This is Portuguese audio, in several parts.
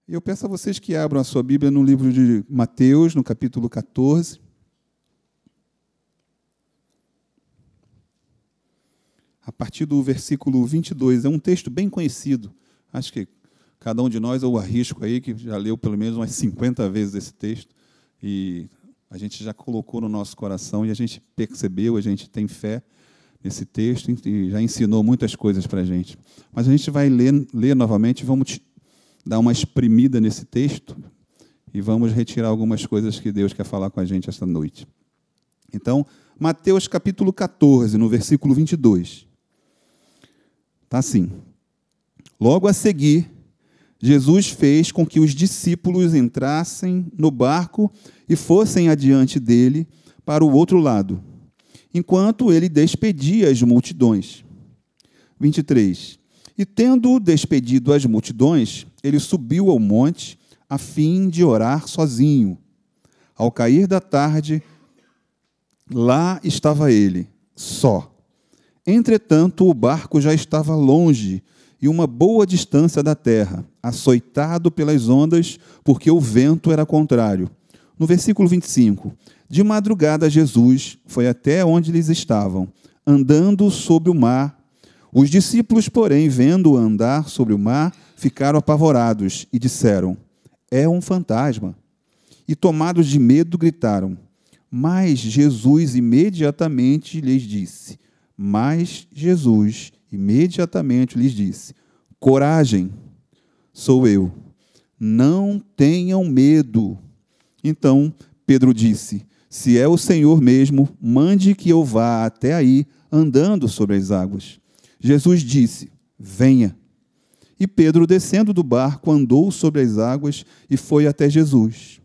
Eu peço a vocês que abram a sua Bíblia no livro de Mateus, no capítulo 14. A partir do versículo 22. É um texto bem conhecido. Acho que cada um de nós, eu arrisco aí, que já leu pelo menos umas 50 vezes esse texto. E a gente já colocou no nosso coração e a gente percebeu, a gente tem fé nesse texto e já ensinou muitas coisas para a gente. Mas a gente vai ler novamente, vamos dar uma espremida nesse texto e vamos retirar algumas coisas que Deus quer falar com a gente esta noite. Então, Mateus capítulo 14, no versículo 22. Está assim: logo a seguir, Jesus fez com que os discípulos entrassem no barco e fossem adiante dele para o outro lado, enquanto ele despedia as multidões. 23. E tendo despedido as multidões, ele subiu ao monte a fim de orar sozinho. Ao cair da tarde, lá estava ele, só. Entretanto, o barco já estava longe e uma boa distância da terra, açoitado pelas ondas, porque o vento era contrário. No versículo 25, de madrugada Jesus foi até onde eles estavam, andando sobre o mar. Os discípulos, porém, vendo-o andar sobre o mar, ficaram apavorados e disseram: é um fantasma. E tomados de medo, gritaram. Mas Jesus imediatamente lhes disse: coragem, sou eu, não tenham medo. Então Pedro disse: se é o Senhor mesmo, mande que eu vá até aí, andando sobre as águas. Jesus disse: venha. E Pedro, descendo do barco, andou sobre as águas e foi até Jesus.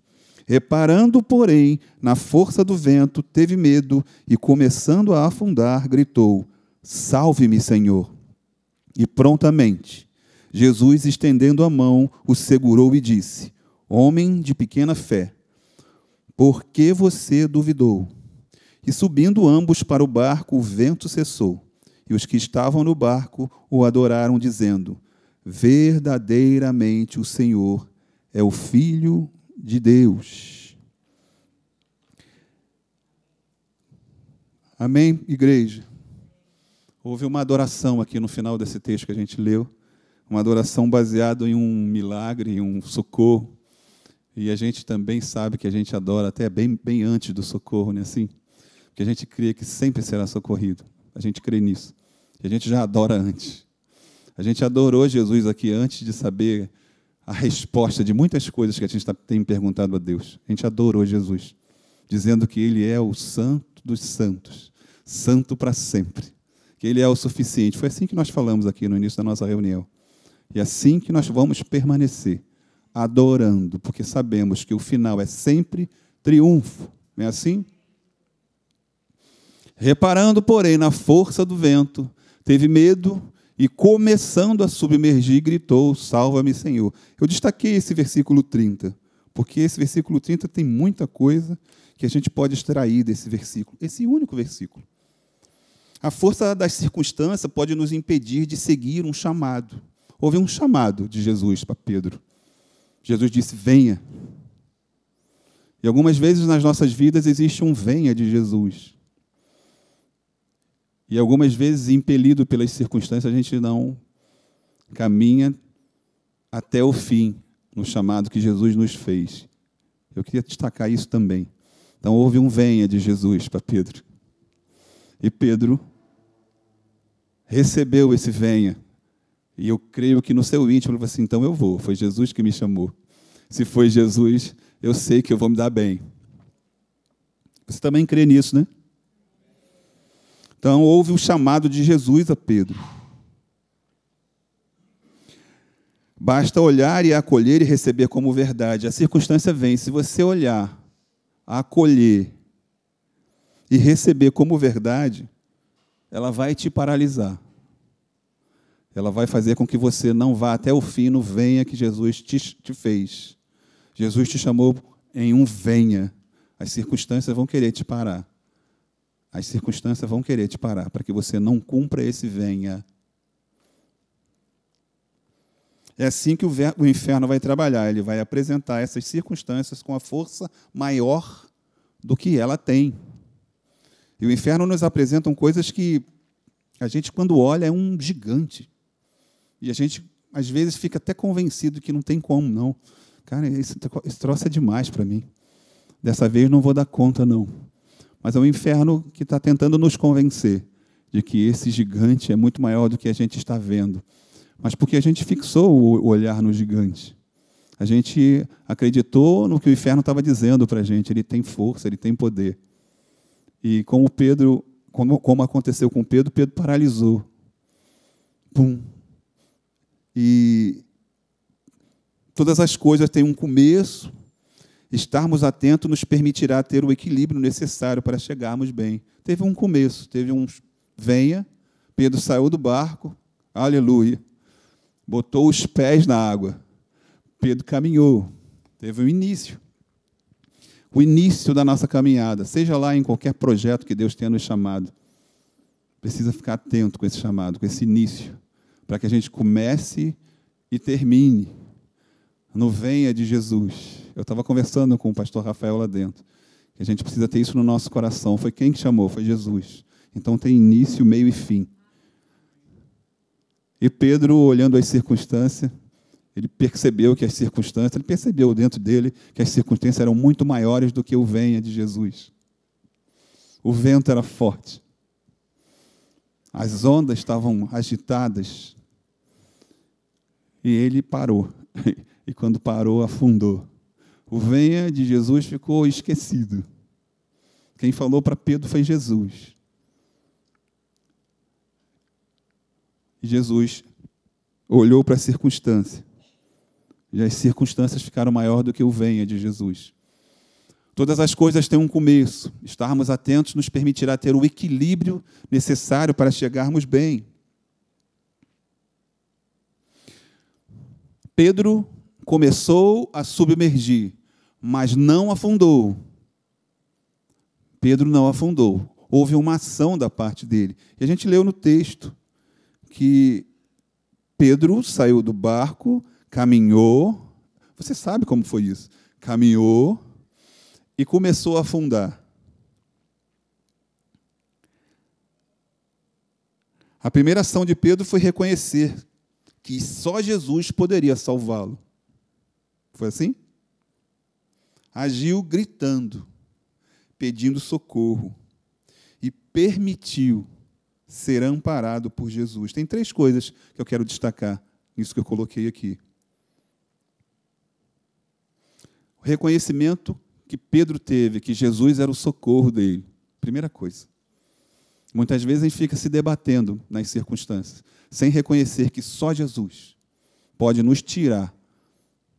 Reparando, porém, na força do vento, teve medo e, começando a afundar, gritou: salve-me, Senhor. E prontamente, Jesus, estendendo a mão, o segurou e disse: homem de pequena fé, por que você duvidou? E subindo ambos para o barco, o vento cessou. E os que estavam no barco o adoraram, dizendo: verdadeiramente o Senhor é o Filho de Deus. Amém, igreja? Houve uma adoração aqui no final desse texto que a gente leu, uma adoração baseada em um milagre, em um socorro. E a gente também sabe que a gente adora até bem antes do socorro, não é assim? Porque a gente crê que sempre será socorrido. A gente crê nisso. E a gente já adora antes. A gente adorou Jesus aqui antes de saber a resposta de muitas coisas que a gente tem perguntado a Deus. A gente adorou Jesus, dizendo que Ele é o Santo dos Santos, santo para sempre, que Ele é o suficiente. Foi assim que nós falamos aqui no início da nossa reunião. E assim que nós vamos permanecer, adorando, porque sabemos que o final é sempre triunfo. Não é assim? Reparando, porém, na força do vento, teve medo e, começando a submergir, gritou: salva-me, Senhor. Eu destaquei esse versículo 30, porque esse versículo 30 tem muita coisa que a gente pode extrair desse versículo, esse único versículo. A força das circunstâncias pode nos impedir de seguir um chamado. Houve um chamado de Jesus para Pedro. Jesus disse: venha. E algumas vezes nas nossas vidas existe um venha de Jesus. E algumas vezes, impelido pelas circunstâncias, a gente não caminha até o fim no chamado que Jesus nos fez. Eu queria destacar isso também. Então, houve um venha de Jesus para Pedro. E Pedro recebeu esse venha. E eu creio que no seu íntimo ele falou assim: então eu vou, foi Jesus que me chamou. Se foi Jesus, eu sei que eu vou me dar bem. Você também crê nisso, né? Então, houve o chamado de Jesus a Pedro. Basta olhar e acolher e receber como verdade. A circunstância vem. Se você olhar, acolher e receber como verdade, ela vai te paralisar. Ela vai fazer com que você não vá até o fim no venha que Jesus te fez. Jesus te chamou em um venha. As circunstâncias vão querer te parar. As circunstâncias vão querer te parar para que você não cumpra esse venha. É assim que o inferno vai trabalhar. Ele vai apresentar essas circunstâncias com a força maior do que ela tem. E o inferno nos apresenta coisas que a gente, quando olha, é um gigante. E a gente, às vezes, fica até convencido que não tem como, não. Cara, esse troço é demais para mim. Dessa vez não vou dar conta, não. Mas é o inferno que está tentando nos convencer de que esse gigante é muito maior do que a gente está vendo. Mas porque a gente fixou o olhar no gigante. A gente acreditou no que o inferno estava dizendo para a gente. Ele tem força, ele tem poder. E como aconteceu com Pedro, Pedro paralisou. Pum. E todas as coisas têm um começo. Estarmos atentos nos permitirá ter o equilíbrio necessário para chegarmos bem. Teve um começo, teve um venha, Pedro saiu do barco, aleluia, botou os pés na água. Pedro caminhou, teve um início. O início da nossa caminhada, seja lá em qualquer projeto que Deus tenha nos chamado, precisa ficar atento com esse chamado, com esse início, para que a gente comece e termine no venha de Jesus. Eu estava conversando com o pastor Rafael lá dentro, que a gente precisa ter isso no nosso coração. Foi quem que chamou? Foi Jesus. Então tem início, meio e fim. E Pedro, olhando as circunstâncias, ele percebeu dentro dele que as circunstâncias eram muito maiores do que o venha de Jesus. O vento era forte. As ondas estavam agitadas. E ele parou. E quando parou, afundou. O venha de Jesus ficou esquecido. Quem falou para Pedro foi Jesus. E Jesus olhou para a circunstância. E as circunstâncias ficaram maior do que o venha de Jesus. Todas as coisas têm um começo. Estarmos atentos nos permitirá ter o equilíbrio necessário para chegarmos bem. Pedro começou a submergir, mas não afundou. Pedro não afundou. Houve uma ação da parte dele. E a gente leu no texto que Pedro saiu do barco, caminhou. Você sabe como foi isso? Caminhou e começou a afundar. A primeira ação de Pedro foi reconhecer que só Jesus poderia salvá-lo. Foi assim? Agiu gritando, pedindo socorro e permitiu ser amparado por Jesus. Tem 3 coisas que eu quero destacar nisso que eu coloquei aqui. O reconhecimento que Pedro teve, que Jesus era o socorro dele. Primeira coisa. Muitas vezes a gente fica se debatendo nas circunstâncias, sem reconhecer que só Jesus pode nos tirar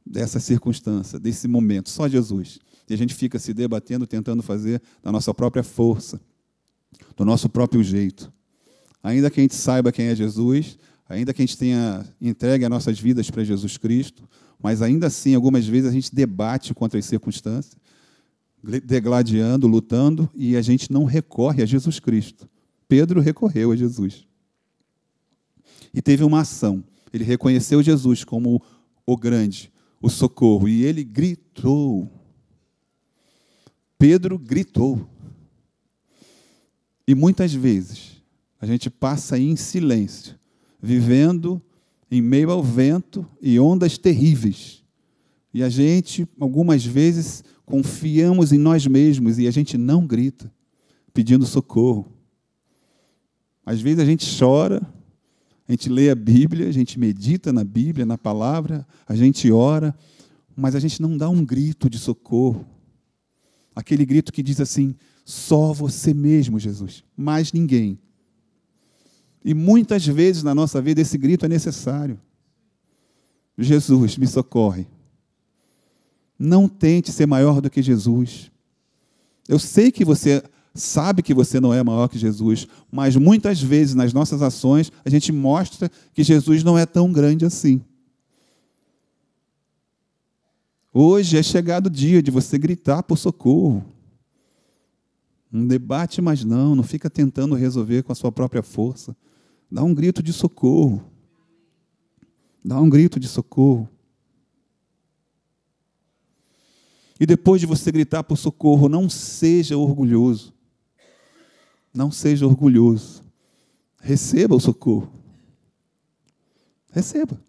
dessa circunstância, desse momento, só Jesus. E a gente fica se debatendo, tentando fazer da nossa própria força, do nosso próprio jeito. Ainda que a gente saiba quem é Jesus, ainda que a gente tenha entregue as nossas vidas para Jesus Cristo, mas ainda assim, algumas vezes, a gente debate contra as circunstâncias, degladiando, lutando, e a gente não recorre a Jesus Cristo. Pedro recorreu a Jesus. E teve uma ação. Ele reconheceu Jesus como o grande, o socorro, e ele gritou. Pedro gritou. E muitas vezes a gente passa em silêncio, vivendo em meio ao vento e ondas terríveis. E a gente, algumas vezes, confiamos em nós mesmos e a gente não grita, pedindo socorro. Às vezes a gente chora, a gente lê a Bíblia, a gente medita na Bíblia, na palavra, a gente ora, mas a gente não dá um grito de socorro. Aquele grito que diz assim, só você mesmo, Jesus, mais ninguém. E muitas vezes na nossa vida esse grito é necessário. Jesus, me socorre. Não tente ser maior do que Jesus. Eu sei que você sabe que você não é maior que Jesus, mas muitas vezes nas nossas ações a gente mostra que Jesus não é tão grande assim. Hoje é chegado o dia de você gritar por socorro. Não debate mais não fica tentando resolver com a sua própria força. Dá um grito de socorro. Dá um grito de socorro. E depois de você gritar por socorro, não seja orgulhoso. Não seja orgulhoso. Receba o socorro. Receba.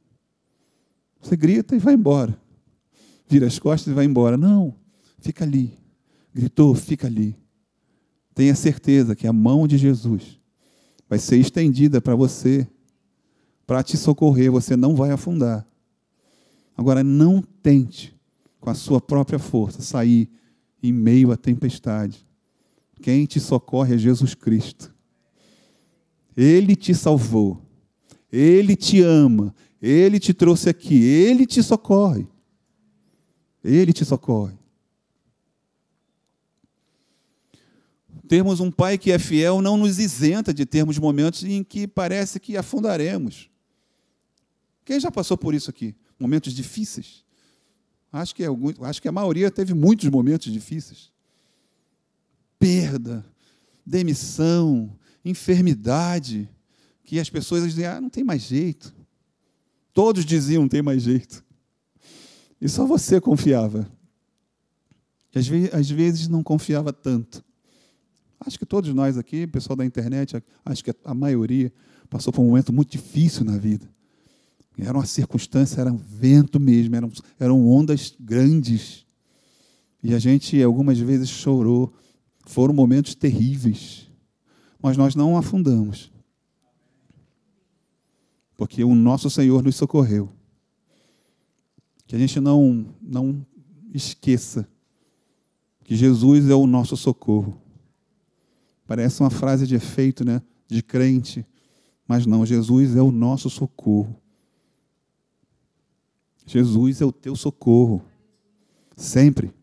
Você grita e vai embora. Vira as costas e vai embora. Não, fica ali. Gritou, fica ali. Tenha certeza que a mão de Jesus vai ser estendida para você, para te socorrer. Você não vai afundar. Agora, não tente, com a sua própria força, sair em meio à tempestade. Quem te socorre é Jesus Cristo. Ele te salvou. Ele te ama. Ele te trouxe aqui. Ele te socorre. Ele te socorre. Termos um Pai que é fiel não nos isenta de termos momentos em que parece que afundaremos. Quem já passou por isso aqui? Momentos difíceis? Acho que a maioria teve muitos momentos difíceis. Perda, demissão, enfermidade, que as pessoas diziam, não tem mais jeito. Todos diziam, não tem mais jeito. E só você confiava. E às vezes não confiava tanto. Acho que todos nós aqui, pessoal da internet, acho que a maioria passou por um momento muito difícil na vida. Era uma circunstância, era um vento mesmo, eram ondas grandes. E a gente algumas vezes chorou. Foram momentos terríveis. Mas nós não afundamos. Porque o nosso Senhor nos socorreu. Que a gente não esqueça que Jesus é o nosso socorro. Parece uma frase de efeito, né? De crente. Mas não, Jesus é o nosso socorro. Jesus é o teu socorro. Sempre.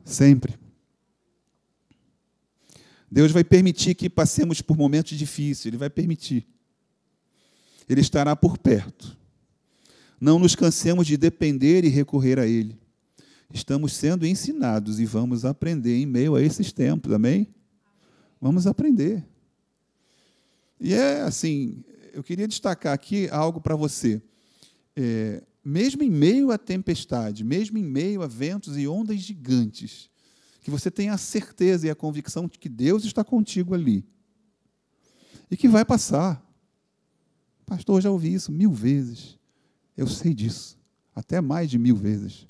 Sempre. Deus vai permitir que passemos por momentos difíceis. Ele vai permitir. Ele estará por perto. Não nos cansemos de depender e recorrer a Ele. Estamos sendo ensinados e vamos aprender em meio a esses tempos, amém? Vamos aprender. E assim, eu queria destacar aqui algo para você. Mesmo em meio à tempestade, mesmo em meio a ventos e ondas gigantes, que você tenha a certeza e a convicção de que Deus está contigo ali. E que vai passar. Pastor, eu já ouvi isso 1000 vezes. Eu sei disso. Até mais de 1000 vezes.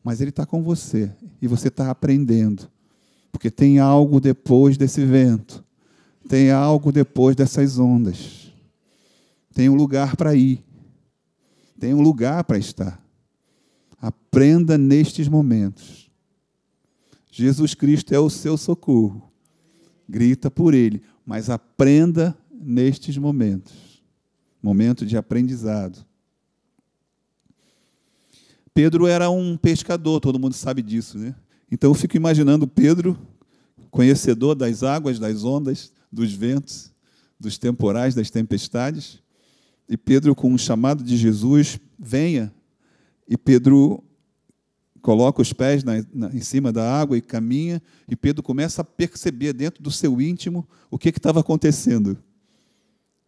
Mas Ele está com você. E você está aprendendo. Porque tem algo depois desse vento. Tem algo depois dessas ondas. Tem um lugar para ir. Tem um lugar para estar. Aprenda nestes momentos. Jesus Cristo é o seu socorro. Grita por Ele. Mas aprenda nestes momentos. Momento de aprendizado. Pedro era um pescador, todo mundo sabe disso, né? Então eu fico imaginando Pedro, conhecedor das águas, das ondas, dos ventos, dos temporais, das tempestades. E Pedro, com um chamado de Jesus, venha. E Pedro coloca os pés em cima da água e caminha. E Pedro começa a perceber dentro do seu íntimo o que estava acontecendo.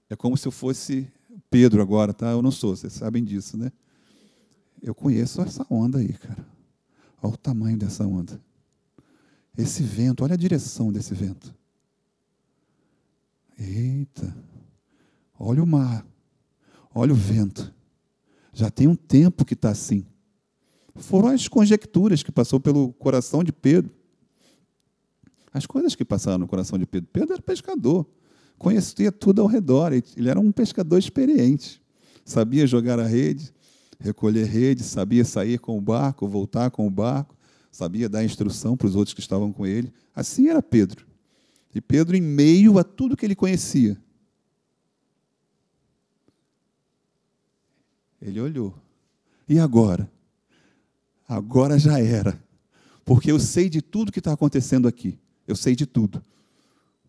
É como se eu fosse Pedro agora, tá? Eu não sou, vocês sabem disso, né? Eu conheço essa onda aí, cara. Olha o tamanho dessa onda. Esse vento, olha a direção desse vento. Eita! Olha o mar. Olha o vento. Já tem um tempo que está assim. Foram as conjecturas que passou pelo coração de Pedro. As coisas que passaram no coração de Pedro. Pedro era pescador. Conhecia tudo ao redor. Ele era um pescador experiente. Sabia jogar a rede, recolher rede, sabia sair com o barco, voltar com o barco, sabia dar instrução para os outros que estavam com ele. Assim era Pedro. E Pedro, em meio a tudo que ele conhecia, ele olhou. E agora? Agora já era. Porque eu sei de tudo que está acontecendo aqui. Eu sei de tudo.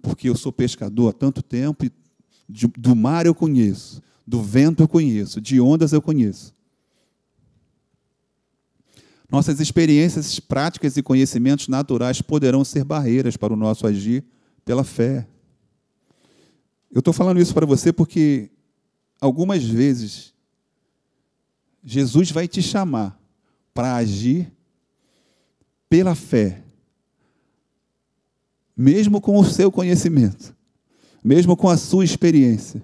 Porque eu sou pescador há tanto tempo e do mar eu conheço, do vento eu conheço, de ondas eu conheço. Nossas experiências práticas e conhecimentos naturais poderão ser barreiras para o nosso agir pela fé. Eu estou falando isso para você porque algumas vezes, Jesus vai te chamar para agir pela fé, mesmo com o seu conhecimento, mesmo com a sua experiência,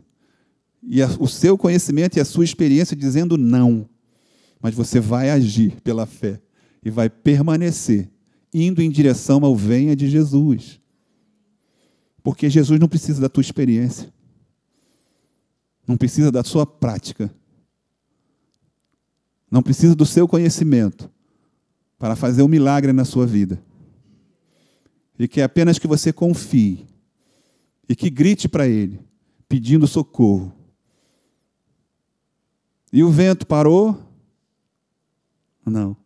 e o seu conhecimento e a sua experiência dizendo não, mas você vai agir pela fé e vai permanecer indo em direção ao venha de Jesus, porque Jesus não precisa da tua experiência, não precisa da sua prática, não precisa do seu conhecimento para fazer um milagre na sua vida. E que é apenas que você confie e que grite para Ele, pedindo socorro. E o vento parou? Não.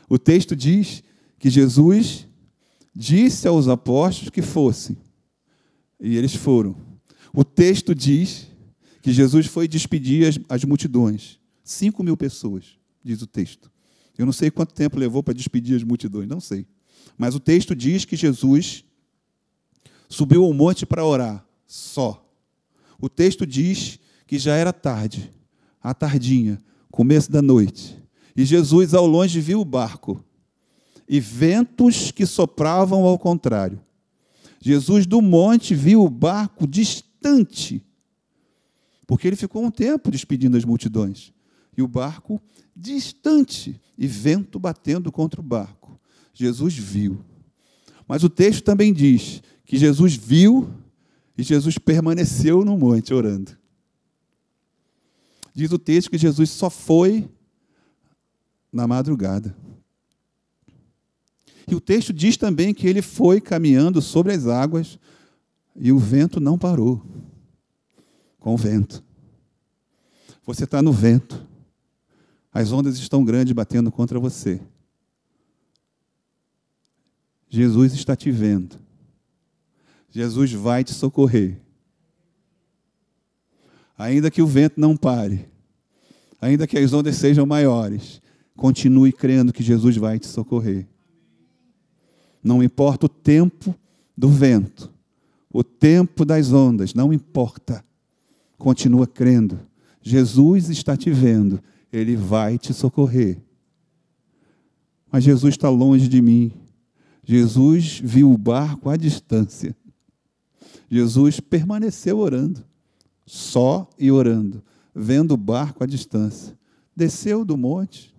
O texto diz que Jesus disse aos apóstolos que fossem, e eles foram. O texto diz que Jesus foi despedir as multidões. 5.000 pessoas, diz o texto. Eu não sei quanto tempo levou para despedir as multidões, não sei. Mas o texto diz que Jesus subiu ao monte para orar, só. O texto diz que já era tarde, à tardinha, começo da noite. E Jesus, ao longe, viu o barco e ventos que sopravam ao contrário. Jesus, do monte, viu o barco distante, porque ele ficou um tempo despedindo as multidões. E o barco distante, e vento batendo contra o barco. Jesus viu. Mas o texto também diz que Jesus viu e Jesus permaneceu no monte orando. Diz o texto que Jesus só foi na madrugada. E o texto diz também que ele foi caminhando sobre as águas e o vento não parou. Com o vento. Você está no vento. As ondas estão grandes batendo contra você. Jesus está te vendo. Jesus vai te socorrer. Ainda que o vento não pare, ainda que as ondas sejam maiores, continue crendo que Jesus vai te socorrer. Não importa o tempo do vento, o tempo das ondas, não importa. Continua crendo. Jesus está te vendo. Ele vai te socorrer. Mas Jesus está longe de mim. Jesus viu o barco à distância. Jesus permaneceu orando, só e orando, vendo o barco à distância. Desceu do monte,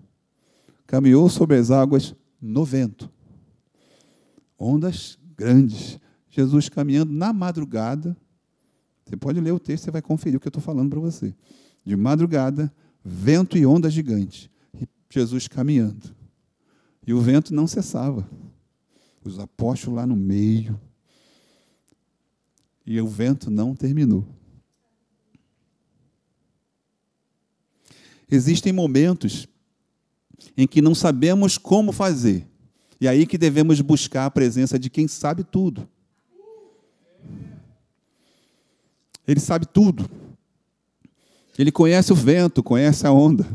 caminhou sobre as águas no vento. Ondas grandes. Jesus caminhando na madrugada. Você pode ler o texto, você vai conferir o que eu estou falando para você. De madrugada, vento e onda gigante. E Jesus caminhando. E o vento não cessava. Os apóstolos lá no meio. E o vento não terminou. Existem momentos em que não sabemos como fazer. E aí que devemos buscar a presença de quem sabe tudo. Ele sabe tudo. Ele conhece o vento, conhece a onda,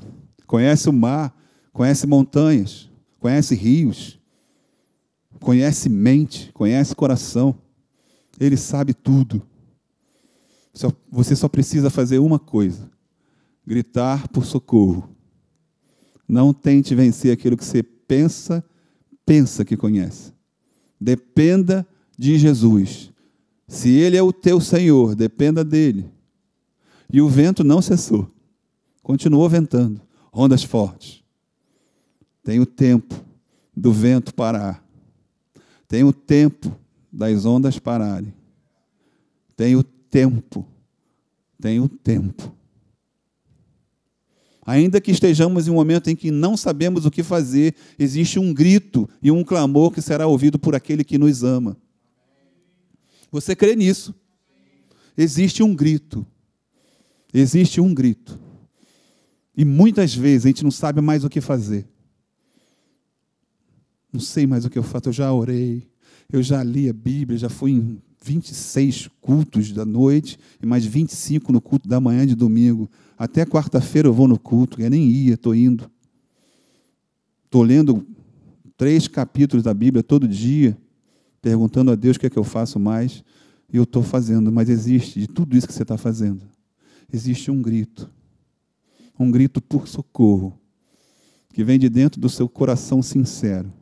conhece o mar, conhece montanhas, conhece rios, conhece mente, conhece coração. Ele sabe tudo. Você só precisa fazer uma coisa: gritar por socorro. Não tente vencer aquilo que você pensa que conhece. Dependa de Jesus. Se Ele é o teu Senhor, dependa dEle. E o vento não cessou. Continuou ventando. Ondas fortes. Tem o tempo do vento parar. Tem o tempo das ondas pararem. Tem o tempo. Tem o tempo. Ainda que estejamos em um momento em que não sabemos o que fazer, existe um grito e um clamor que será ouvido por aquele que nos ama. Você crê nisso? Existe um grito. Existe um grito. E muitas vezes a gente não sabe mais o que fazer. Não sei mais o que eu faço. Eu já orei, eu já li a Bíblia, já fui em 26 cultos da noite e mais 25 no culto da manhã de domingo. Até quarta-feira eu vou no culto, eu nem ia, estou indo. Estou lendo 3 capítulos da Bíblia todo dia, perguntando a Deus o que é que eu faço mais, e eu estou fazendo, mas existe de tudo isso que você está fazendo. existe um grito por socorro, que vem de dentro do seu coração sincero.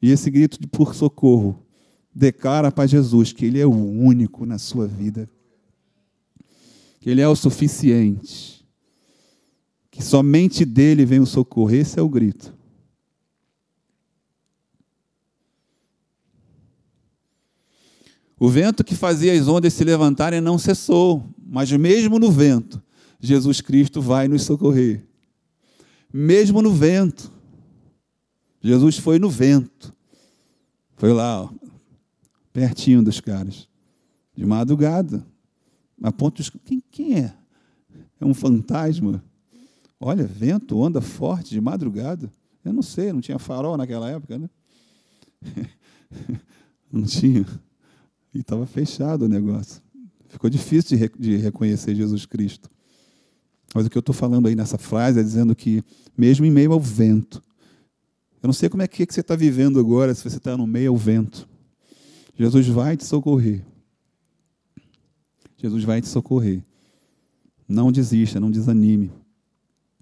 E esse grito de por socorro declara para Jesus que Ele é o único na sua vida, que Ele é o suficiente, que somente dEle vem o socorro. Esse é o grito. O vento que fazia as ondas se levantarem não cessou, mas mesmo no vento, Jesus Cristo vai nos socorrer. Mesmo no vento. Jesus foi no vento. Foi lá, ó, pertinho dos caras. De madrugada. A ponto de... Quem é? É um fantasma? Olha, vento, onda forte, de madrugada. Eu não sei, não tinha farol naquela época, né? Não tinha. E estava fechado o negócio. Ficou difícil de reconhecer Jesus Cristo. Mas o que eu estou falando aí nessa frase é dizendo que, mesmo em meio ao vento, eu não sei como é que você está vivendo agora, se você está no meio ao vento, Jesus vai te socorrer. Jesus vai te socorrer. Não desista, não desanime.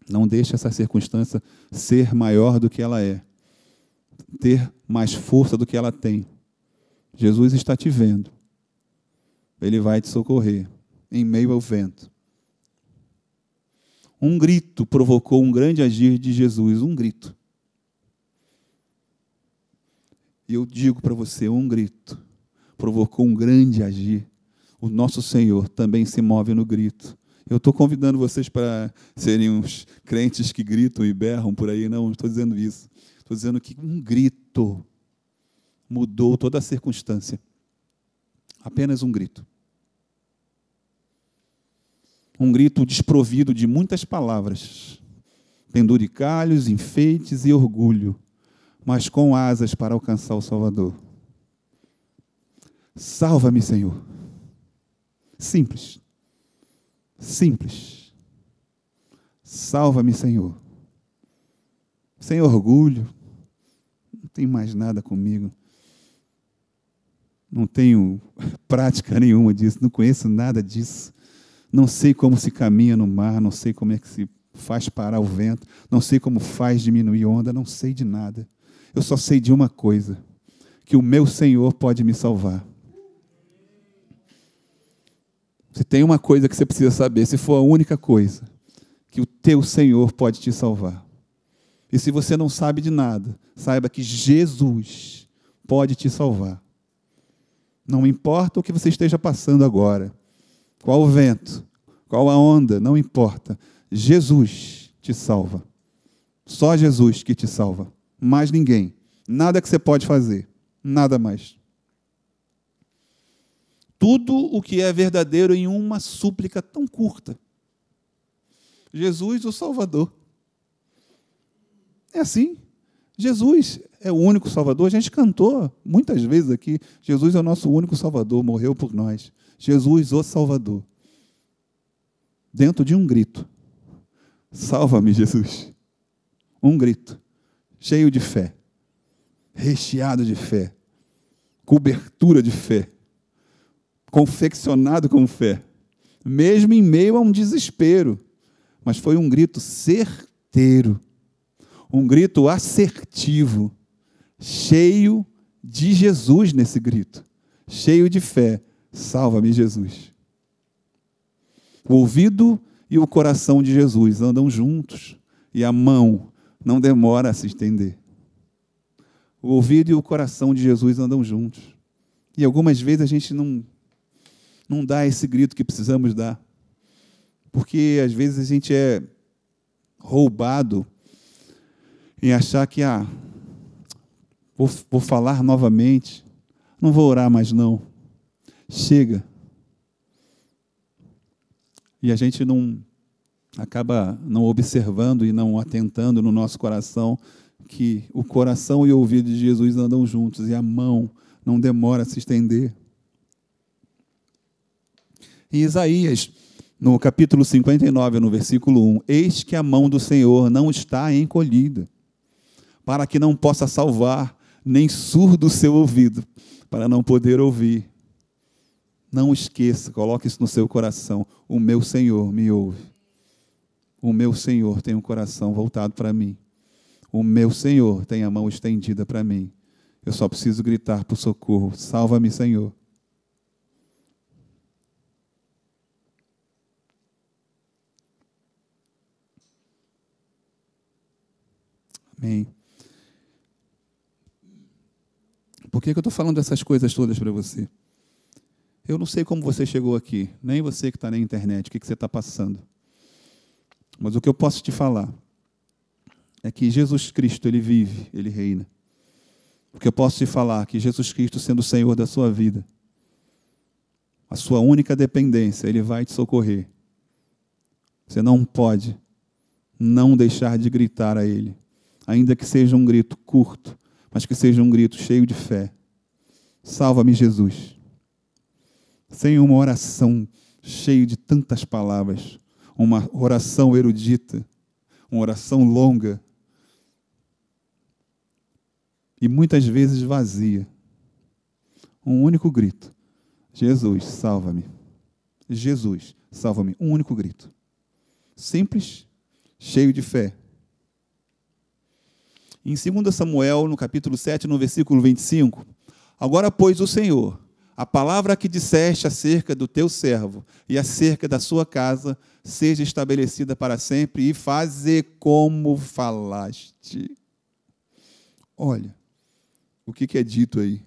Não deixe essa circunstância ser maior do que ela é. Ter mais força do que ela tem. Jesus está te vendo. Ele vai te socorrer em meio ao vento. Um grito provocou um grande agir de Jesus. Um grito. E eu digo para você, um grito provocou um grande agir. O nosso Senhor também se move no grito. Eu estou convidando vocês para serem uns crentes que gritam e berram por aí. Não estou dizendo isso. Estou dizendo que um grito mudou toda a circunstância. Apenas um grito. Um grito desprovido de muitas palavras, penduricalhos, enfeites e orgulho, mas com asas para alcançar o Salvador. Salva-me, Senhor. Simples. Simples. Salva-me, Senhor. Sem orgulho. Não tem mais nada comigo. Não tenho prática nenhuma disso, não conheço nada disso. Não sei como se caminha no mar, não sei como é que se faz parar o vento, não sei como faz diminuir onda, não sei de nada. Eu só sei de uma coisa, que o meu Senhor pode me salvar. Se tem uma coisa que você precisa saber, se for a única coisa, que o teu Senhor pode te salvar. E se você não sabe de nada, saiba que Jesus pode te salvar. Não importa o que você esteja passando agora, qual o vento, qual a onda, não importa. Jesus te salva. Só Jesus que te salva. Mais ninguém. Nada que você pode fazer. Nada mais. Tudo o que é verdadeiro em uma súplica tão curta. Jesus, o Salvador. É assim. Jesus é o único Salvador. A gente cantou muitas vezes aqui. Jesus é o nosso único Salvador, morreu por nós. Jesus, o Salvador. Dentro de um grito. Salva-me, Jesus. Um grito. Cheio de fé. Recheado de fé. Cobertura de fé. Confeccionado com fé. Mesmo em meio a um desespero. Mas foi um grito certeiro. Um grito assertivo, cheio de Jesus nesse grito, cheio de fé. Salva-me, Jesus. O ouvido e o coração de Jesus andam juntos e a mão não demora a se estender. O ouvido e o coração de Jesus andam juntos. E algumas vezes a gente não dá esse grito que precisamos dar, porque às vezes a gente é roubado em achar que, vou falar novamente, não vou orar mais não, chega. E a gente acaba não observando e não atentando no nosso coração que o coração e o ouvido de Jesus andam juntos e a mão não demora a se estender. Em Isaías, no capítulo 59, no versículo 1, eis que a mão do Senhor não está encolhida, para que não possa salvar, nem surdo o seu ouvido, para não poder ouvir. Não esqueça, coloque isso no seu coração. O meu Senhor me ouve. O meu Senhor tem um coração voltado para mim. O meu Senhor tem a mão estendida para mim. Eu só preciso gritar por socorro. Salva-me, Senhor. Amém. Por que eu estou falando dessas coisas todas para você? Eu não sei como você chegou aqui, nem você que está na internet, o que você está passando. Mas o que eu posso te falar é que Jesus Cristo, Ele vive, Ele reina. O que eu posso te falar é que Jesus Cristo, sendo o Senhor da sua vida, a sua única dependência, Ele vai te socorrer. Você não pode não deixar de gritar a Ele, ainda que seja um grito curto, mas que seja um grito cheio de fé. Salva-me, Jesus. Sem uma oração cheia de tantas palavras, uma oração erudita, uma oração longa e muitas vezes vazia. Um único grito. Jesus, salva-me. Jesus, salva-me. Um único grito. Simples, cheio de fé. Em 2 Samuel, no capítulo 7, no versículo 25, agora, pois, o Senhor, a palavra que disseste acerca do teu servo e acerca da sua casa, seja estabelecida para sempre e faze como falaste. Olha, o que é dito aí?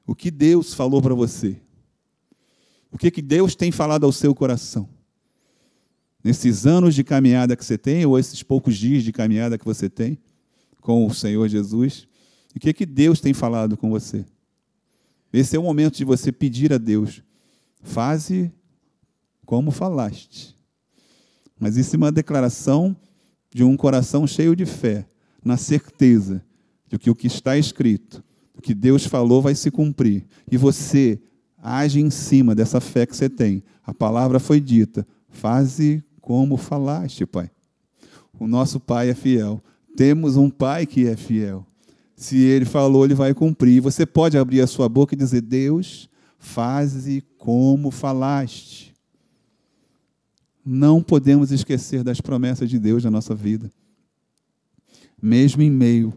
O que Deus falou para você? O que Deus tem falado ao seu coração? Nesses anos de caminhada que você tem, ou esses poucos dias de caminhada que você tem com o Senhor Jesus, o que Deus tem falado com você? Esse é o momento de você pedir a Deus, faze como falaste. Mas isso é uma declaração de um coração cheio de fé, na certeza de que o que está escrito, o que Deus falou vai se cumprir. E você age em cima dessa fé que você tem. A palavra foi dita, faze como falaste, Pai. O nosso Pai é fiel. Temos um Pai que é fiel. Se Ele falou, Ele vai cumprir. Você pode abrir a sua boca e dizer, Deus, faze como falaste. Não podemos esquecer das promessas de Deus na nossa vida. Mesmo em meio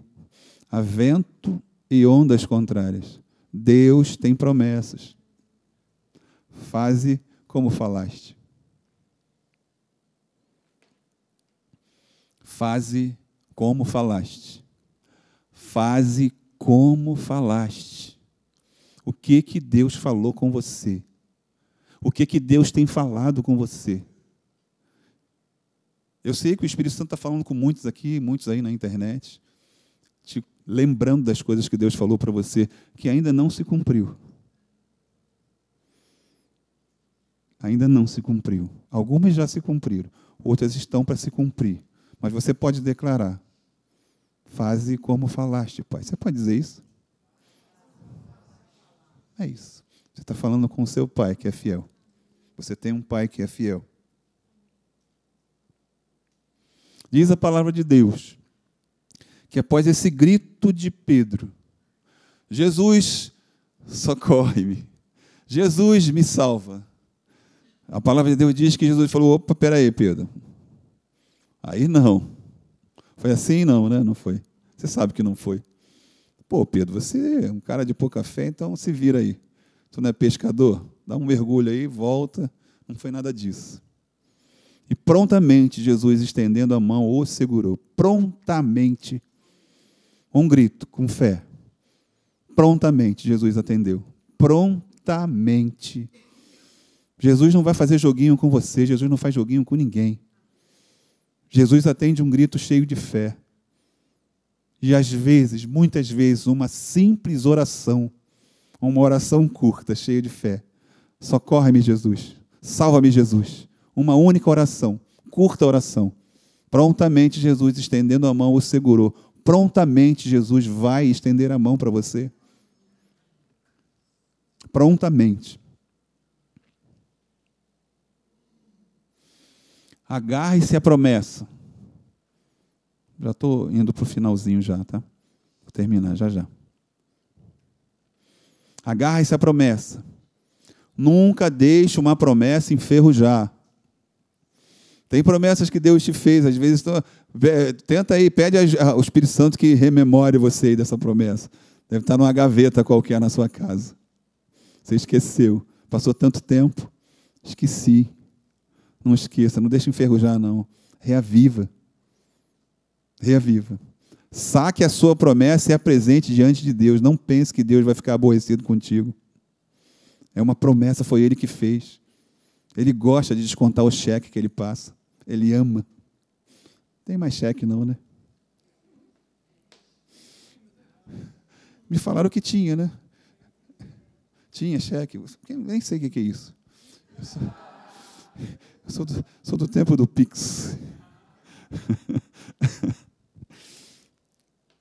a vento e ondas contrárias, Deus tem promessas. Faze como falaste. Faze como falaste. Faze como falaste. O que Deus falou com você? O que Deus tem falado com você? Eu sei que o Espírito Santo está falando com muitos aqui, muitos aí na internet, te lembrando das coisas que Deus falou para você, que ainda não se cumpriu. Ainda não se cumpriu. Algumas já se cumpriram, outras estão para se cumprir. Mas você pode declarar, faze como falaste, Pai. Você pode dizer isso? É isso. Você está falando com o seu Pai, que é fiel. Você tem um Pai que é fiel. Diz a palavra de Deus, que após esse grito de Pedro, Jesus, socorre-me. Jesus, me salva. A palavra de Deus diz que Jesus falou, opa, peraí, Pedro. Aí não. Foi assim não, né? Não foi. Você sabe que não foi. Pô, Pedro, você é um cara de pouca fé, então se vira aí. Tu não é pescador? Dá um mergulho aí, volta. Não foi nada disso. E prontamente Jesus, estendendo a mão, o segurou. Prontamente. Um grito, com fé. Prontamente Jesus atendeu. Prontamente. Jesus não vai fazer joguinho com você. Jesus não faz joguinho com ninguém. Jesus atende um grito cheio de fé. E às vezes, muitas vezes, uma simples oração, uma oração curta, cheia de fé. Socorre-me, Jesus. Salva-me, Jesus. Uma única oração, curta oração. Prontamente Jesus, estendendo a mão, o segurou. Prontamente Jesus vai estender a mão para você. Prontamente. Agarre-se à promessa. Já estou indo para o finalzinho já, tá? Vou terminar já. Agarre-se à promessa. Nunca deixe uma promessa enferrujar. Tem promessas que Deus te fez, às vezes, tenta aí, pede ao Espírito Santo que rememore você aí dessa promessa. Deve estar numa gaveta qualquer na sua casa. Você esqueceu. Passou tanto tempo. Esqueci. Não esqueça, não deixe enferrujar, não. Reaviva. Reaviva. Saque a sua promessa e a presente diante de Deus. Não pense que Deus vai ficar aborrecido contigo. É uma promessa, foi Ele que fez. Ele gosta de descontar o cheque que Ele passa. Ele ama. Tem mais cheque não, né? Me falaram que tinha, né? Tinha cheque. Eu nem sei o que é isso. Eu sou do tempo do Pix.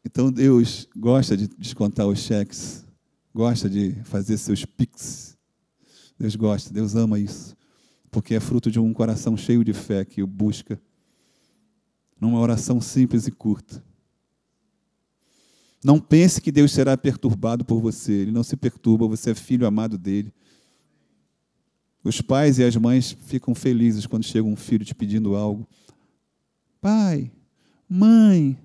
Então Deus gosta de descontar os cheques. Gosta de fazer seus Pix. Deus gosta, Deus ama isso. Porque é fruto de um coração cheio de fé que o busca numa oração simples e curta. Não pense que Deus será perturbado por você. Ele não se perturba, você é filho amado dele. Os pais e as mães ficam felizes quando chega um filho te pedindo algo. Pai, mãe,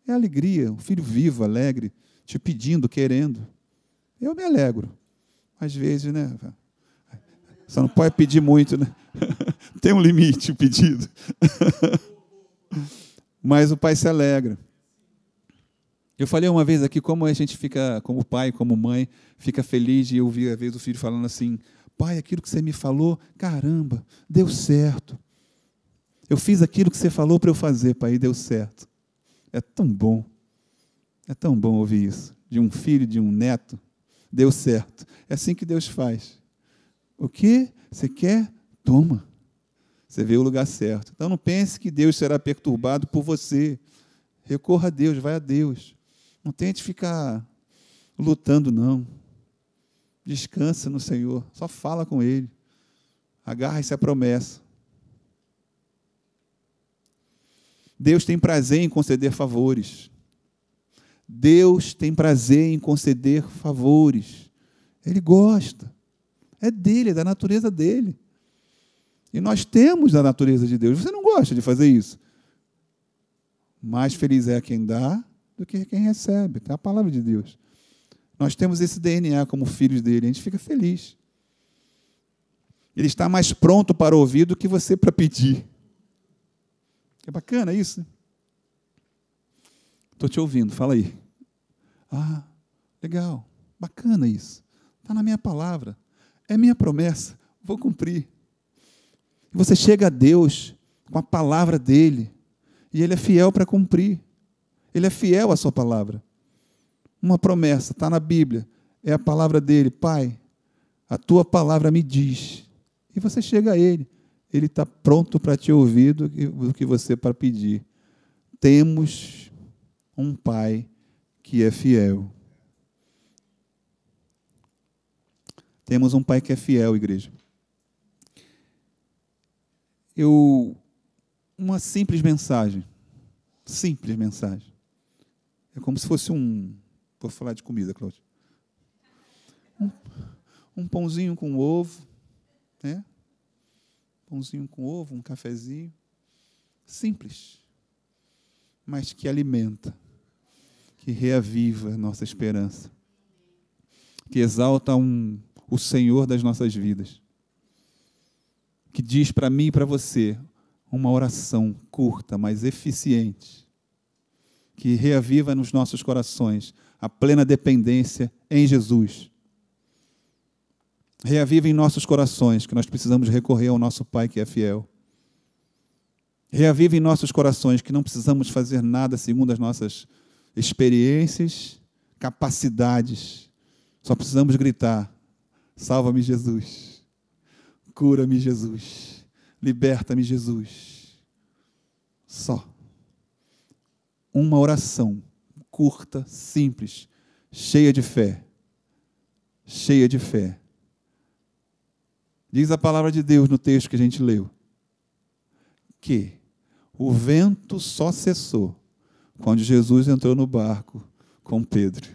é alegria, um filho vivo, alegre, te pedindo, querendo. Eu me alegro. Às vezes, né? Só não pode pedir muito, né? Tem um limite o pedido. Mas o pai se alegra. Eu falei uma vez aqui como a gente fica, como pai, como mãe, fica feliz de ouvir, às vezes, o filho falando assim, pai, aquilo que você me falou, caramba, deu certo. Eu fiz aquilo que você falou para eu fazer, pai, e deu certo. É tão bom ouvir isso, de um filho, de um neto, deu certo. É assim que Deus faz. O que você quer? Toma. Você vê o lugar certo. Então não pense que Deus será perturbado por você. Recorra a Deus, vai a Deus. Não tente ficar lutando, não. Descansa no Senhor, só fala com Ele. Agarra-se à promessa. Deus tem prazer em conceder favores. Deus tem prazer em conceder favores. Ele gosta. É dele, é da natureza dele. E nós temos a natureza de Deus. Você não gosta de fazer isso. Mais feliz é quem dá do que quem recebe. É a palavra de Deus. Nós temos esse DNA como filhos dele. A gente fica feliz. Ele está mais pronto para ouvir do que você para pedir. É bacana isso? Estou te ouvindo, fala aí. Ah, legal, bacana isso. Está na minha palavra. É minha promessa, vou cumprir. E você chega a Deus com a palavra dele, e ele é fiel para cumprir. Ele é fiel à sua palavra. Uma promessa, está na Bíblia, é a palavra dele. Pai, a tua palavra me diz. E você chega a ele. Ele está pronto para te ouvir do que você para pedir. Temos um Pai que é fiel. Temos um Pai que é fiel, igreja. Uma simples mensagem. Simples mensagem. É como se fosse vou falar de comida, Cláudio. Um pãozinho com ovo, né? Pãozinho com ovo, um cafezinho. Simples. Mas que alimenta. Que reaviva a nossa esperança. Que exalta o Senhor das nossas vidas. Que diz para mim e para você uma oração curta, mas eficiente. Que reaviva nos nossos corações a plena dependência em Jesus. Reaviva em nossos corações que nós precisamos recorrer ao nosso Pai que é fiel. Reaviva em nossos corações que não precisamos fazer nada segundo as nossas experiências, capacidades. Só precisamos gritar: salva-me, Jesus. Cura-me, Jesus. Liberta-me, Jesus. Só. Uma oração curta, simples, cheia de fé. Cheia de fé. Diz a palavra de Deus no texto que a gente leu, que o vento só cessou quando Jesus entrou no barco com Pedro.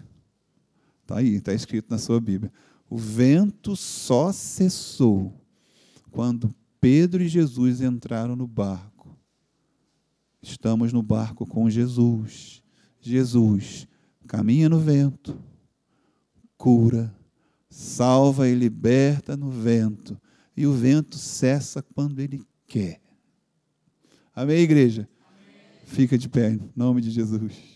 Está aí, está escrito na sua Bíblia. O vento só cessou quando Pedro e Jesus entraram no barco. Estamos no barco com Jesus. Jesus caminha no vento, cura, salva e liberta no vento. E o vento cessa quando Ele quer. Amém, igreja? Amém. Fica de pé, em nome de Jesus.